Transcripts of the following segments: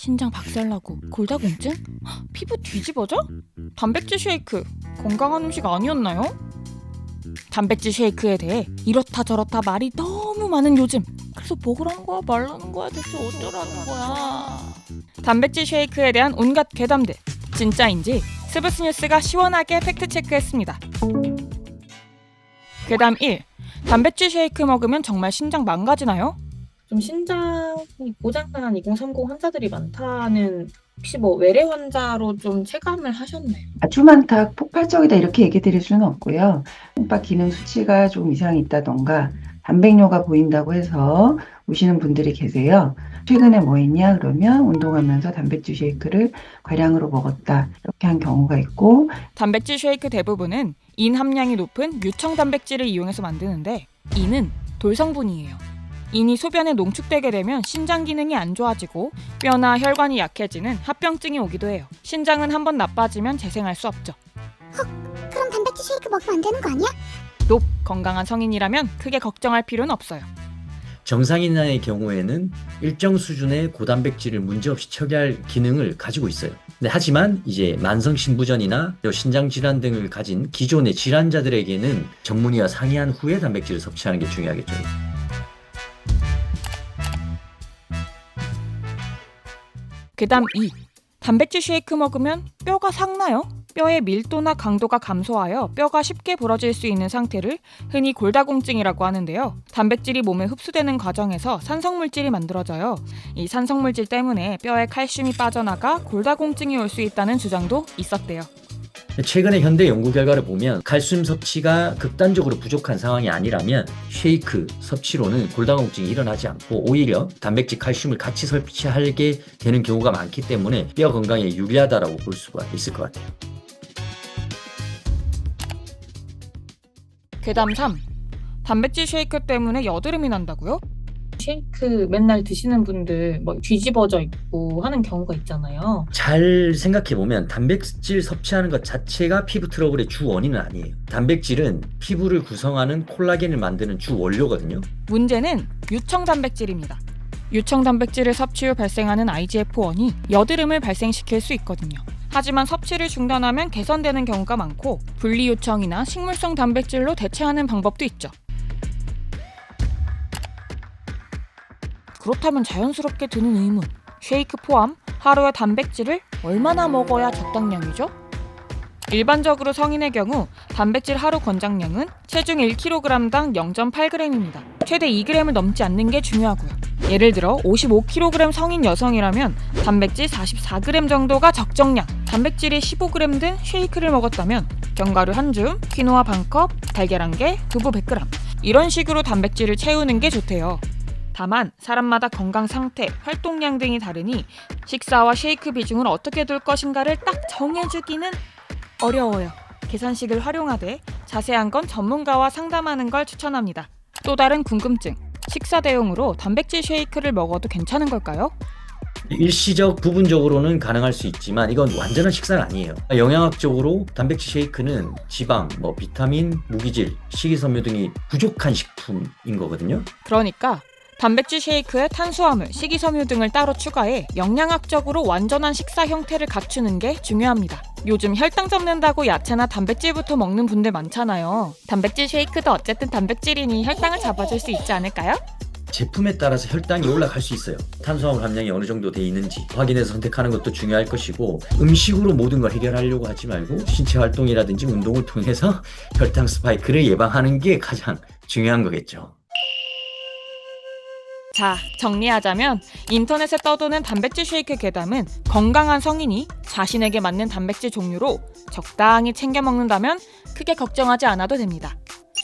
신장 박살나고 골다공증? 피부 뒤집어져? 단백질 쉐이크 건강한 음식 아니었나요? 단백질 쉐이크에 대해 이렇다 저렇다 말이 너무 많은 요즘. 그래서 먹으라는 거야 말라는 거야 대체 어쩌라는 거야. 단백질 쉐이크에 대한 온갖 괴담들 진짜인지 스브스 뉴스가 시원하게 팩트 체크했습니다. 괴담 1. 단백질 쉐이크 먹으면 정말 신장 망가지나요? 좀 신장이 고장난 2030 환자들이 많다는 혹시 뭐 외래 환자로 좀 체감을 하셨나요? 아주 많다, 폭발적이다 이렇게 얘기 드릴 수는 없고요. 심박 기능 수치가 좀 이상이 있다던가 단백뇨가 보인다고 해서 오시는 분들이 계세요. 최근에 뭐 했냐 그러면 운동하면서 단백질 쉐이크를 과량으로 먹었다 이렇게 한 경우가 있고, 단백질 쉐이크 대부분은 인 함량이 높은 유청 단백질을 이용해서 만드는데 인은 돌 성분이에요. 인이 소변에 농축되게 되면 신장 기능이 안 좋아지고 뼈나 혈관이 약해지는 합병증이 오기도 해요. 신장은 한번 나빠지면 재생할 수 없죠. 그럼 단백질 쉐이크 먹으면 안 되는 거 아니야? 건강한 성인이라면 크게 걱정할 필요는 없어요. 정상인의 경우에는 일정 수준의 고단백질을 문제없이 처리할 기능을 가지고 있어요. 하지만 이제 만성 신부전이나 신장 질환 등을 가진 기존의 질환자들에게는 전문의와 상의한 후에 단백질을 섭취하는 게 중요하겠죠. 괴담 2. 단백질 쉐이크 먹으면 뼈가 삭나요? 뼈의 밀도나 강도가 감소하여 뼈가 쉽게 부러질 수 있는 상태를 흔히 골다공증이라고 하는데요. 단백질이 몸에 흡수되는 과정에서 산성물질이 만들어져요. 이 산성물질 때문에 뼈에 칼슘이 빠져나가 골다공증이 올 수 있다는 주장도 있었대요. 최근의 현대 연구 결과를 보면 칼슘 섭취가 극단적으로 부족한 상황이 아니라면 쉐이크 섭취로는 골다공증이 일어나지 않고 오히려 단백질, 칼슘을 같이 섭취하게 되는 경우가 많기 때문에 뼈 건강에 유리하다고 볼 수가 있을 것 같아요. 괴담 3. 단백질 쉐이크 때문에 여드름이 난다고요? 쉐이크 맨날 드시는 분들 뭐 뒤집어져 있고 하는 경우가 있잖아요. 잘 생각해보면 단백질 섭취하는 것 자체가 피부 트러블의 주 원인은 아니에요. 단백질은 피부를 구성하는 콜라겐을 만드는 주 원료거든요. 문제는 유청 단백질입니다. 유청 단백질을 섭취 후 발생하는 IGF-1이 여드름을 발생시킬 수 있거든요. 하지만 섭취를 중단하면 개선되는 경우가 많고 분리유청이나 식물성 단백질로 대체하는 방법도 있죠. 그렇다면 자연스럽게 드는 의문, 쉐이크 포함 하루에 단백질을 얼마나 먹어야 적당량이죠? 일반적으로 성인의 경우 단백질 하루 권장량은 체중 1kg당 0.8g입니다. 최대 2g을 넘지 않는 게 중요하고요. 예를 들어 55kg 성인 여성이라면 단백질 44g 정도가 적정량, 단백질이 15g 든 쉐이크를 먹었다면 견과류 한 줌, 퀴노아 반컵, 달걀 한 개, 두부 100g 이런 식으로 단백질을 채우는 게 좋대요. 다만 사람마다 건강 상태, 활동량 등이 다르니 식사와 쉐이크 비중을 어떻게 둘 것인가를 딱 정해주기는 어려워요. 계산식을 활용하되 자세한 건 전문가와 상담하는 걸 추천합니다. 또 다른 궁금증, 식사 대용으로 단백질 쉐이크를 먹어도 괜찮은 걸까요? 일시적 부분적으로는 가능할 수 있지만 이건 완전한 식사는 아니에요. 영양학적으로 단백질 쉐이크는 지방, 비타민, 무기질, 식이섬유 등이 부족한 식품인 거거든요. 그러니까 단백질 쉐이크에 탄수화물, 식이섬유 등을 따로 추가해 영양학적으로 완전한 식사 형태를 갖추는 게 중요합니다. 요즘 혈당 잡는다고 야채나 단백질부터 먹는 분들 많잖아요. 단백질 쉐이크도 어쨌든 단백질이니 혈당을 잡아줄 수 있지 않을까요? 제품에 따라서 혈당이 올라갈 수 있어요. 탄수화물 함량이 어느 정도 돼 있는지 확인해서 선택하는 것도 중요할 것이고, 음식으로 모든 걸 해결하려고 하지 말고 신체 활동이라든지 운동을 통해서 혈당 스파이크를 예방하는 게 가장 중요한 거겠죠. 자, 정리하자면 인터넷에 떠도는 단백질 쉐이크 괴담은 건강한 성인이 자신에게 맞는 단백질 종류로 적당히 챙겨 먹는다면 크게 걱정하지 않아도 됩니다.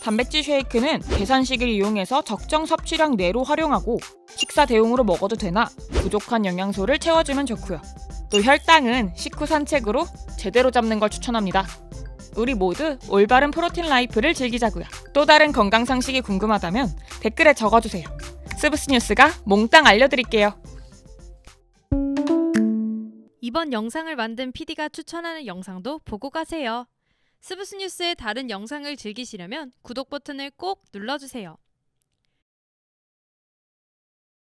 단백질 쉐이크는 계산식을 이용해서 적정 섭취량 내로 활용하고 식사 대용으로 먹어도 되나 부족한 영양소를 채워주면 좋고요. 또 혈당은 식후 산책으로 제대로 잡는 걸 추천합니다. 우리 모두 올바른 프로틴 라이프를 즐기자고요. 또 다른 건강 상식이 궁금하다면 댓글에 적어주세요. 스브스 뉴스가 몽땅 알려드릴게요. 이번 영상을 만든 PD가 추천하는 영상도 보고 가세요. 스브스 뉴스의 다른 영상을 즐기시려면 구독 버튼을 꼭 눌러주세요.